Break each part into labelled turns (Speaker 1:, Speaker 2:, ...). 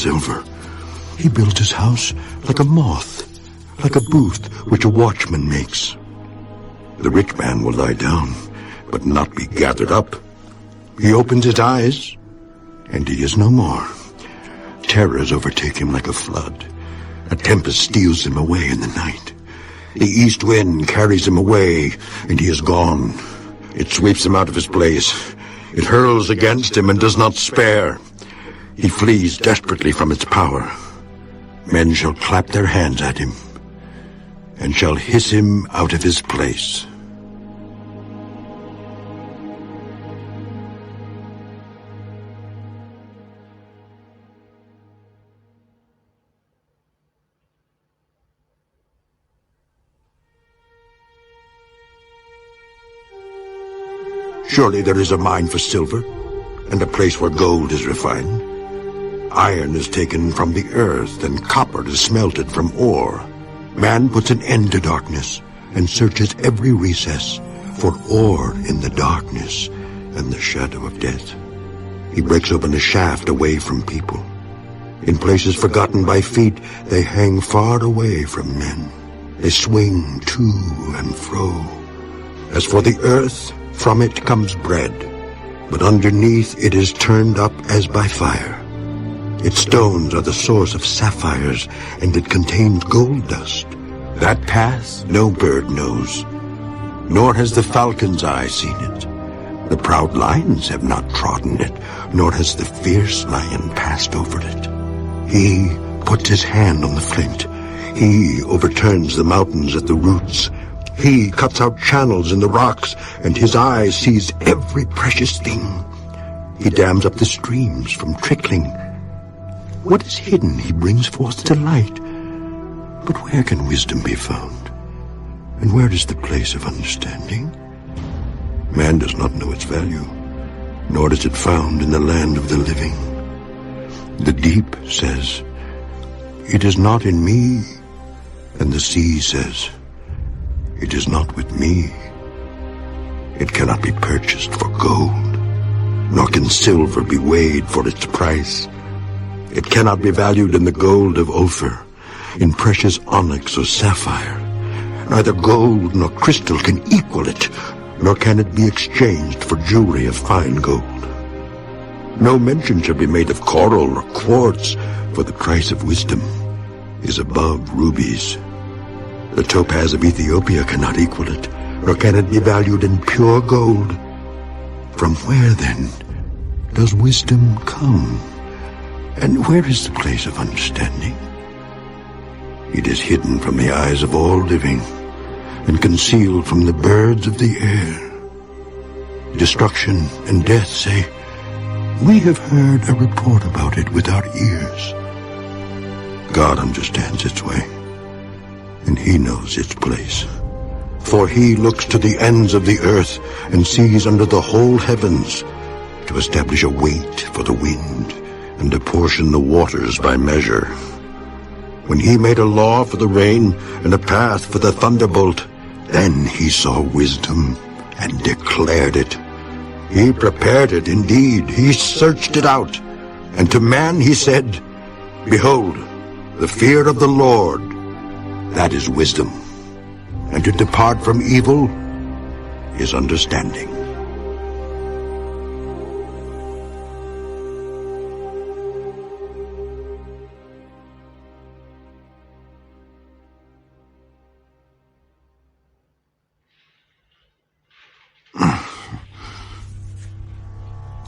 Speaker 1: silver. He builds his house like a moth, like a booth which a watchman makes. The rich man will lie down, but not be gathered up. He opens his eyes, and he is no more. Terrors overtake him like a flood. A tempest steals him away in the night. The east wind carries him away, and he is gone. It sweeps him out of his place. It hurls against him and does not spare. He flees desperately from its power. Men shall clap their hands at him, and shall hiss him out of his place. Surely there is a mine for silver, and a place where gold is refined. Iron is taken from the earth, and copper is smelted from ore. Man puts an end to darkness, and searches every recess for ore in the darkness and the shadow of death. He breaks open a shaft away from people. In places forgotten by feet, they hang far away from men. They swing to and fro. As for the earth, from it comes bread, but underneath it is turned up as by fire. Its stones are the source of sapphires, and it contains gold dust. That path no bird knows, nor has the falcon's eye seen it. The proud lions have not trodden it, nor has the fierce lion passed over it. He puts his hand on the flint. He overturns the mountains at the roots. He cuts out channels in the rocks, and his eye sees every precious thing. He dams up the streams from trickling. What is hidden he brings forth to light. But where can wisdom be found? And where is the place of understanding? Man does not know its value, nor is it found in the land of the living. The deep says, "It is not in me," and the sea says, "It is not with me." It cannot be purchased for gold, nor can silver be weighed for its price. It cannot be valued in the gold of Ophir, in precious onyx or sapphire. Neither gold nor crystal can equal it, nor can it be exchanged for jewelry of fine gold. No mention shall be made of coral or quartz, for the price of wisdom is above rubies. The topaz of Ethiopia cannot equal it, nor can it be valued in pure gold. From where, then, does wisdom come? And where is the place of understanding? It is hidden from the eyes of all living, and concealed from the birds of the air. Destruction and death say, "We have heard a report about it with our ears." God understands its way, and he knows its place. For he looks to the ends of the earth, and sees under the whole heavens, to establish a weight for the wind, and apportion the waters by measure. When he made a law for the rain, and a path for the thunderbolt, then he saw wisdom, and declared it. He prepared it indeed, he searched it out. And to man he said, "Behold, the fear of the Lord, that is wisdom, and to depart from evil is understanding."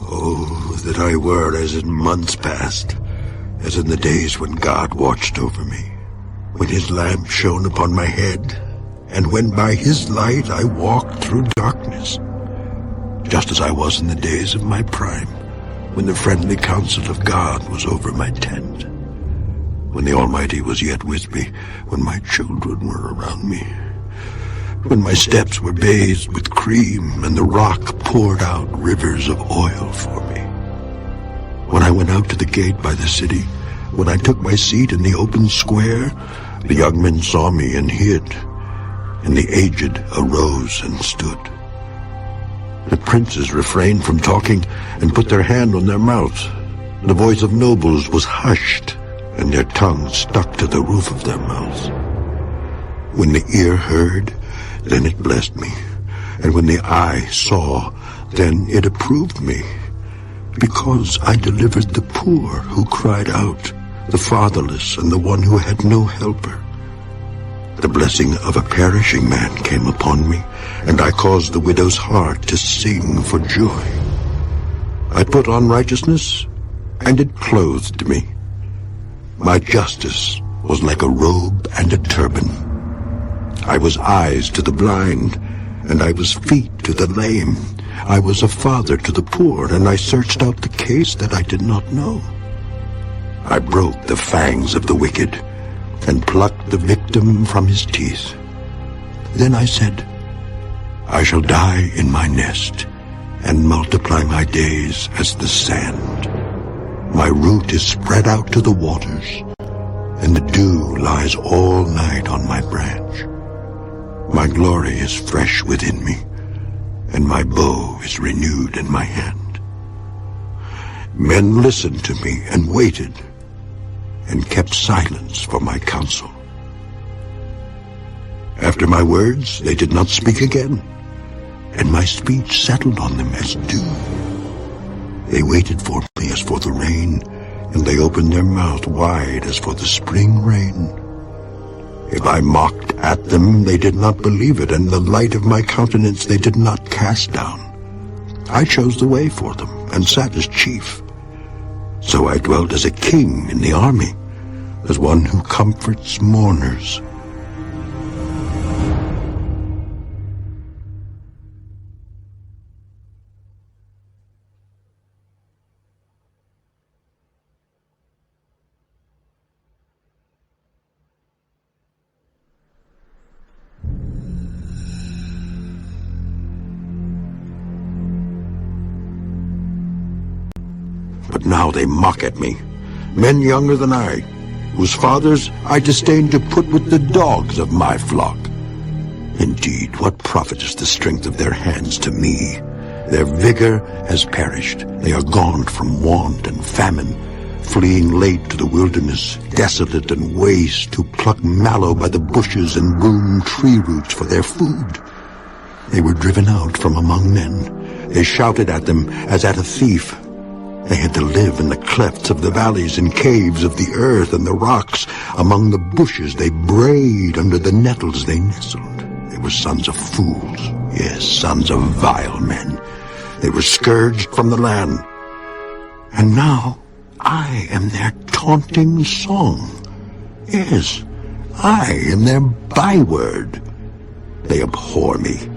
Speaker 1: Oh, that I were as in months past, as in the days when God watched over me, when his lamp shone upon my head, and when by his light I walked through darkness, just as I was in the days of my prime, when the friendly counsel of God was over my tent, when the Almighty was yet with me, when my children were around me, when my steps were bathed with cream, and the rock poured out rivers of oil for me. When I went out to the gate by the city, when I took my seat in the open square, the young men saw me and hid, and the aged arose and stood. The princes refrained from talking and put their hand on their mouths. The voice of nobles was hushed, and their tongues stuck to the roof of their mouths. When the ear heard, then it blessed me, and when the eye saw, then it approved me, because I delivered the poor who cried out, the fatherless, and the one who had no helper. The blessing of a perishing man came upon me, and I caused the widow's heart to sing for joy. I put on righteousness, and it clothed me. My justice was like a robe and a turban. I was eyes to the blind, and I was feet to the lame. I was a father to the poor, and I searched out the case that I did not know. I broke the fangs of the wicked, and plucked the victim from his teeth. Then I said, I shall die in my nest, and multiply my days as the sand. My root is spread out to the waters, and the dew lies all night on my branch. My glory is fresh within me, and my bow is renewed in my hand. Men listened to me and waited, and kept silence for my counsel. After my words, they did not speak again, and my speech settled on them as dew. They waited for me as for the rain, and they opened their mouth wide as for the spring rain. If I mocked at them, they did not believe it, and the light of my countenance they did not cast down. I chose the way for them, and sat as chief. So I dwelt as a king in the army, as one who comforts mourners. But now they mock at me, men younger than I, whose fathers I disdain to put with the dogs of my flock. Indeed, what profit is the strength of their hands to me? Their vigor has perished. They are gone from want and famine, fleeing late to the wilderness, desolate and waste, who pluck mallow by the bushes and boom tree roots for their food. They were driven out from among men. They shouted at them as at a thief. They had to live in the clefts of the valleys and caves of the earth and the rocks. Among the bushes they brayed, under the nettles they nestled. They were sons of fools, yes, sons of vile men. They were scourged from the land. And now I am their taunting song. Yes, I am their byword. They abhor me.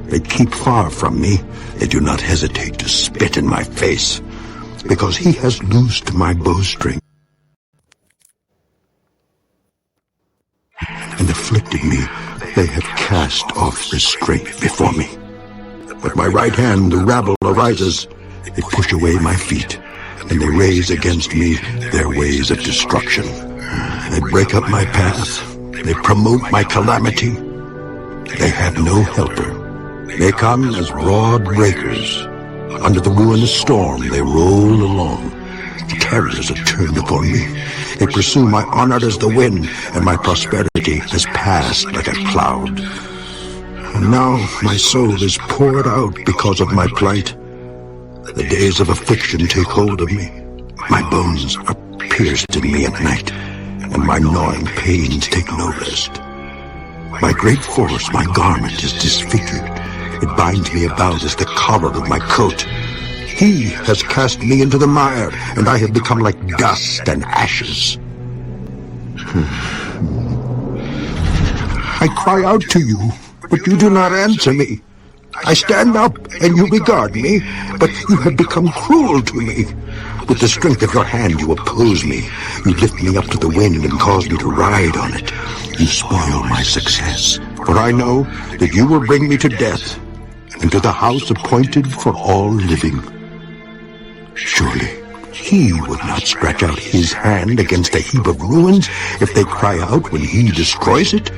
Speaker 1: They keep far from me. They do not hesitate to spit in my face, because he has loosed my bowstring and afflicted me. They have cast off restraint before me. At my right hand the rabble arises. They push away my feet, and they raise against me their ways of destruction. They break up my path. They promote my calamity. They have no helper. They come as broad breakers. Under the ruinous storm they roll along. Terrors are turned upon me. They pursue my honor as the wind, and my prosperity has passed like a cloud. And now my soul is poured out because of my plight. The days of affliction take hold of me. My bones are pierced in me at night, and my gnawing pains take no rest. My great force, my garment, is disfigured. It binds me about as the collar of my coat. He has cast me into the mire, and I have become like dust and ashes. I cry out to you, but you do not answer me. I stand up, and you regard me, but you have become cruel to me. With the strength of your hand you oppose me. You lift me up to the wind and cause me to ride on it. You spoil my success, for I know that you will bring me to death, and to the house appointed for all living. Surely he would not stretch out his hand against a heap of ruins if they cry out when he destroys it.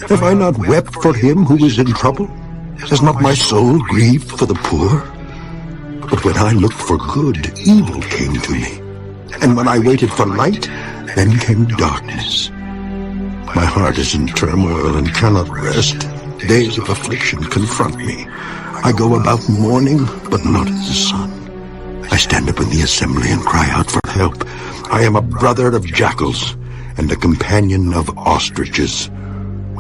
Speaker 1: Have I not wept for him who is in trouble? Has not my soul grieved for the poor? But when I looked for good, evil came to me. And when I waited for light, then came darkness. My heart is in turmoil and cannot rest. Days of affliction confront me. I go about mourning, but not as the sun. I stand up in the assembly and cry out for help. I am a brother of jackals and a companion of ostriches.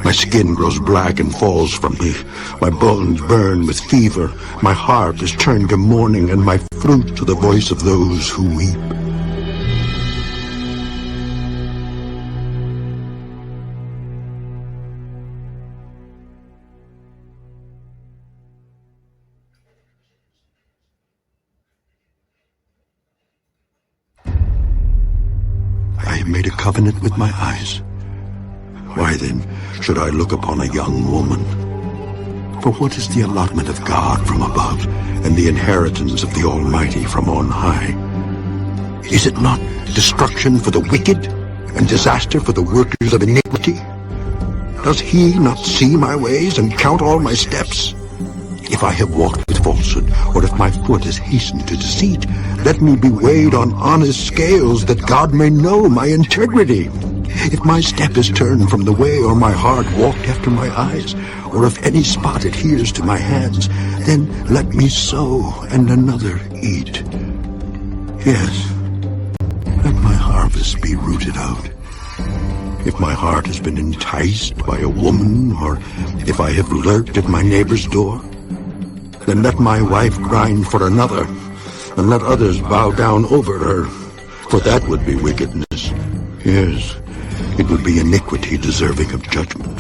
Speaker 1: My skin grows black and falls from me. My bones burn with fever. My harp is turned to mourning, and my flute to the voice of those who weep. I have made a covenant with my eyes. Why then should I look upon a young woman? For what is the allotment of God from above, and the inheritance of the Almighty from on high? Is it not destruction for the wicked, and disaster for the workers of iniquity? Does he not see my ways and count all my steps? If I have walked with falsehood, or if my foot has hastened to deceit, let me be weighed on honest scales, that God may know my integrity. If my step is turned from the way, or my heart walked after my eyes, or if any spot adheres to my hands, then let me sow and another eat. Yes, let my harvest be rooted out. If my heart has been enticed by a woman, or if I have lurked at my neighbor's door, then let my wife grind for another, and let others bow down over her, for that would be wickedness. Yes, it would be iniquity deserving of judgment,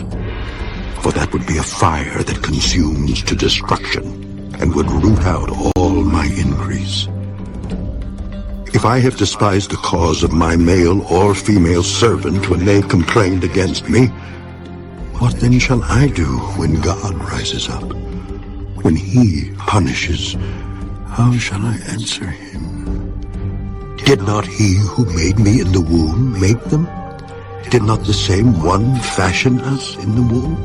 Speaker 1: for that would be a fire that consumes to destruction, and would root out all my increase. If I have despised the cause of my male or female servant when they complained against me, what then shall I do when God rises up? When he punishes, how shall I answer him? Did not he who made me in the womb make them? Did not the same one fashion us in the womb?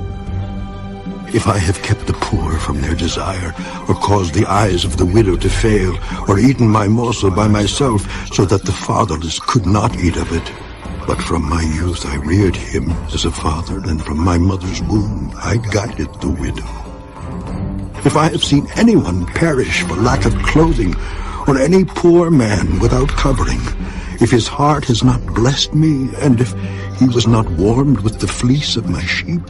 Speaker 1: If I have kept the poor from their desire, or caused the eyes of the widow to fail, or eaten my morsel by myself, so that the fatherless could not eat of it, but from my youth I reared him as a father, and from my mother's womb I guided the widow. If I have seen anyone perish for lack of clothing, or any poor man without covering, if his heart has not blessed me, and if he was not warmed with the fleece of my sheep,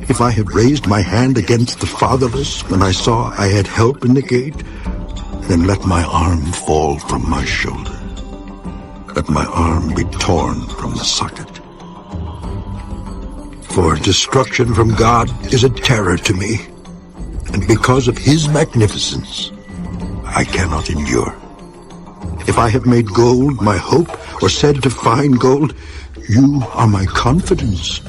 Speaker 1: if I have raised my hand against the fatherless when I saw I had help in the gate, then let my arm fall from my shoulder. Let my arm be torn from the socket. For destruction from God is a terror to me, and because of his magnificence, I cannot endure. If I have made gold my hope, or said to find gold, you are my confidence.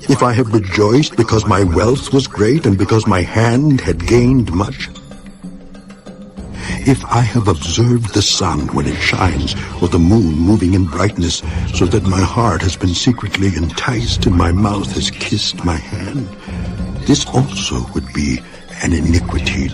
Speaker 1: If I have rejoiced because my wealth was great, and because my hand had gained much. If I have observed the sun when it shines, or the moon moving in brightness, so that my heart has been secretly enticed, and my mouth has kissed my hand, this also would be an iniquity